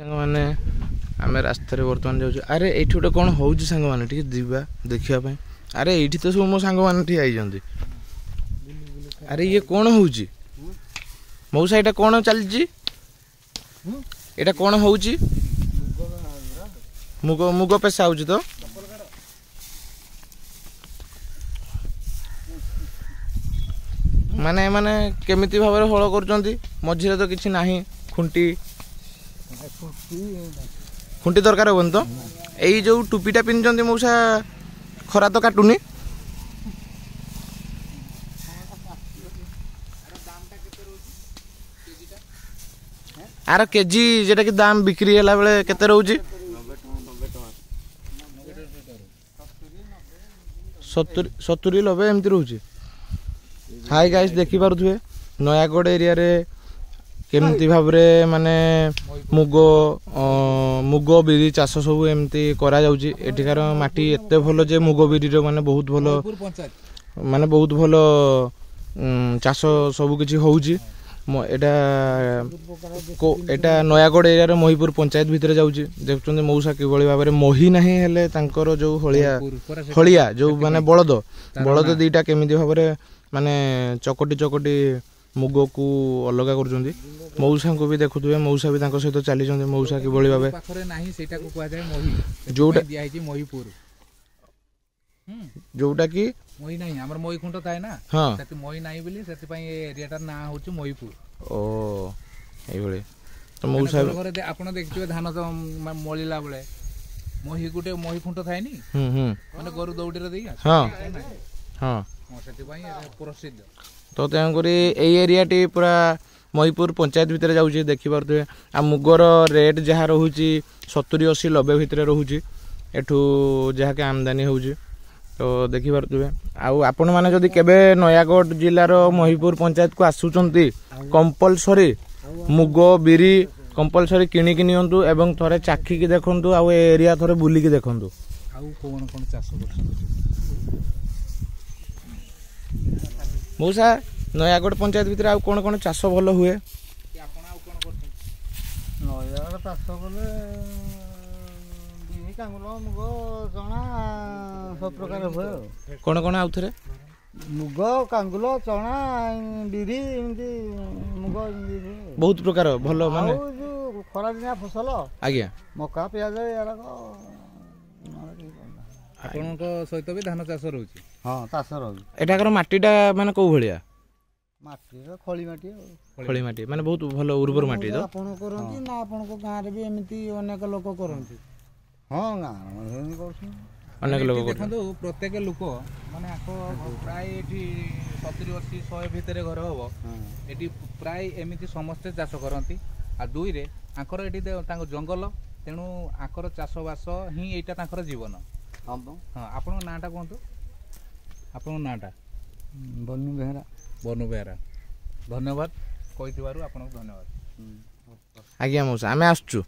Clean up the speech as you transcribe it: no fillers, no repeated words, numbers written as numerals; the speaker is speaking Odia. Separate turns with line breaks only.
ସାଙ୍ଗମାନେ ଆମେ ରାସ୍ତାରେ ବର୍ତ୍ତମାନ ଯାଉଛୁ। ଆରେ ଏଇଠି ଗୋଟେ କ'ଣ ହେଉଛି ସାଙ୍ଗମାନେ, ଟିକେ ଯିବା ଦେଖିବା ପାଇଁ। ଆରେ ଏଇଠି ତ ସବୁ ମୋ ସାଙ୍ଗମାନେ ଠିଆ ହେଇଛନ୍ତି। ଆରେ ଇଏ କ'ଣ ହେଉଛି ମଉସା? ଏଇଟା କ'ଣ ଚାଲିଛି? ଏଇଟା କ'ଣ ହେଉଛି? ମୁଗ ମୁଗ ପେଶା ହେଉଛି ତ? ମାନେ ମାନେ କେମିତି ଭାବରେ ହଳ କରୁଛନ୍ତି? ମଝିରେ ତ କିଛି ନାହିଁ, ଖୁଣ୍ଟି ଦରକାର ହବନି ତ? ଏଇ ଯୋଉ ଟୁପିଟା ପିନ୍ଧିଛନ୍ତି ମଉସା, ଖରା ତ କାଟୁନି? ଆର କେଜି যেটা কি দাম বিক্রি ହେଲା ବେଳେ କେତେ ରହୁଛି? 70-90 ଏମିତି ରହୁଛି। ହାଇ ଗାଇସ୍, ଦେଖିପାରୁଥିବେ ନୟାଗଡ଼ ଏରିଆରେ କେମିତି ଭାବରେ ମାନେ ମୁଗ ବିରି ଚାଷ ସବୁ ଏମିତି କରାଯାଉଛି। ଏଠିକାର ମାଟି ଏତେ ଭଲ ଯେ ମୁଗ ବିରିର ମାନେ ବହୁତ ଭଲ ଚାଷ ସବୁ କିଛି ହେଉଛି। ଏଟା ନୟାଗଡ଼ ଏରିଆର ମହିପୁର ପଞ୍ଚାୟତ ଭିତରେ ଯାଉଛି। ଦେଖୁଛନ୍ତି ମଉସା କିଭଳି ଭାବରେ ମହି ନାହିଁ ହେଲେ ତାଙ୍କର ଯୋଉ ହଳିଆ ଯୋଉ ମାନେ ବଳଦ ଦିଟା କେମିତି ଭାବରେ ମାନେ ଚକଟି ମୁଗକୁ ଅଲଗା କରୁଛନ୍ତି। ମଉସାଙ୍କୁ ବି ଦେଖୁଥିବେ, ମଉସା ବି ତାଙ୍କ ସହିତ ଚାଲିଛନ୍ତି। ମଉସା କିଭଳି ଭାବେ ଯୋଉଟା କି
ମହି ନାହିଁ, ଆମର ମହି ଖୁଣ୍ଟ ଥାଏ ନା, ସେଠି ମହି ନାହିଁ ବୋଲି ସେଥିପାଇଁ ଏ ଏରିଆଟାର ନାଁ ହେଉଛି ମହିପୁର।
ଏଇଭଳି ତ ମଉସା
ଘରେ ଆପଣ ଦେଖିଥିବେ ଧାନ ମଳିଲା ବେଳେ ଗୋଟେ ମହି ଖୁଣ୍ଟ ଥାଏନି, ମାନେ ଗରୁ ଦଉଡ଼ିରେ ଦେଇ ସେଥିପାଇଁ ପ୍ରସିଦ୍ଧ।
ତ ତେଣୁକରି ଏଇ ଏରିଆଟି ପୁରା ମହିପୁର ପଞ୍ଚାୟତ ଭିତରେ ଯାଉଛି। ଦେଖିପାରୁଥିବେ ଆଉ ମୁଗର ରେଟ୍ ଯାହା ରହୁଛି 70-80-90 ଭିତରେ ରହୁଛି ଏଠୁ ଯାହାକି ଆମଦାନୀ ହେଉଛି। ତ ଦେଖିପାରୁଥିବେ। ଆଉ ଆପଣମାନେ ଯଦି କେବେ ନୟାଗଡ଼ ଜିଲ୍ଲାର ମହିପୁର ପଞ୍ଚାୟତକୁ ଆସୁଛନ୍ତି, କମ୍ପଲସରି ମୁଗ ବିରି କମ୍ପଲସରି କିଣିକି ନିଅନ୍ତୁ ଏବଂ ଥରେ ଚାଖିକି ଦେଖନ୍ତୁ, ଆଉ ଏ ଏରିଆ ଥରେ ବୁଲିକି ଦେଖନ୍ତୁ।
ଆଉ କ'ଣ ଚାଷ କରୁଛନ୍ତି
ମଉସା? ନୟାଗଡ଼ ପଞ୍ଚାୟତ ଭିତରେ ଆଉ କ'ଣ ଚାଷ ଭଲ ହୁଏ?
ଆପଣ ଆଉ କ'ଣ କରୁଛନ୍ତି?
ନୟାଗଡ଼ ଚାଷ କଲେ ବିରି, କାଙ୍ଗୁଲ, ମୁଗ, ଚଣା ସବୁ ପ୍ରକାର ହୁଏ।
କ'ଣ ଆଉଥରେ?
ମୁଗ, କାଙ୍ଗୁଲ, ଚଣା, ବିରି, ଏମିତି ମୁଗ
ବହୁତ ପ୍ରକାର ଭଲ। ମାନେ
ଯୋଉ ଖରାଦିନିଆ ଫସଲ, ଆଜ୍ଞା, ମକା, ପିଆଜ, ଏଗୁଡ଼ାକ।
ଆପଣଙ୍କ ସହିତ ବି ଧାନ ଚାଷ ରହୁଛି?
ହଁ, ଚାଷ ରହୁଛି।
ଏଠାକାର ମାଟିଟା ମାନେ କୋଉ ଭଳିଆ?
ମାଟିର ଖଳି ମାଟି।
ଖଳି ମାଟି ମାନେ ବହୁତ ଭଲ ଉର୍ବର ମାଟି। ତ
ଆପଣ କରନ୍ତି ନା ଆପଣଙ୍କ ଗାଁରେ ବି ଏମିତି ଅନେକ ଲୋକ କରନ୍ତି? ହଁ, ଗାଁରେ କରୁଛନ୍ତି
ଅନେକ ଲୋକ।
ଦେଖନ୍ତୁ ପ୍ରତ୍ୟେକ ଲୋକ ମାନେ ପ୍ରାୟ ଏଠି 70-80-100 ଭିତରେ ଘର ହବ, ଏଠି ପ୍ରାୟ ଏମିତି ସମସ୍ତେ ଚାଷ କରନ୍ତି। ଆଉ ଦୁଇରେ ଆଙ୍କର ଏଠି ତାଙ୍କ ଜଙ୍ଗଲ, ତେଣୁ ଆଙ୍କର ଚାଷବାସ ହିଁ ଏଇଟା ତାଙ୍କର ଜୀବନ। ହଁ, ଆପଣଙ୍କ ନାଁଟା କୁହନ୍ତୁ। ଆପଣଙ୍କ ନାଁଟା?
ବନୁ ବେହେରା।
ବନୁ ବେହେରା, ଧନ୍ୟବାଦ କହିଥିବାରୁ ଆପଣଙ୍କୁ ଧନ୍ୟବାଦ।
ଆଜ୍ଞା ମଉସା, ଆମେ ଆସୁଛୁ।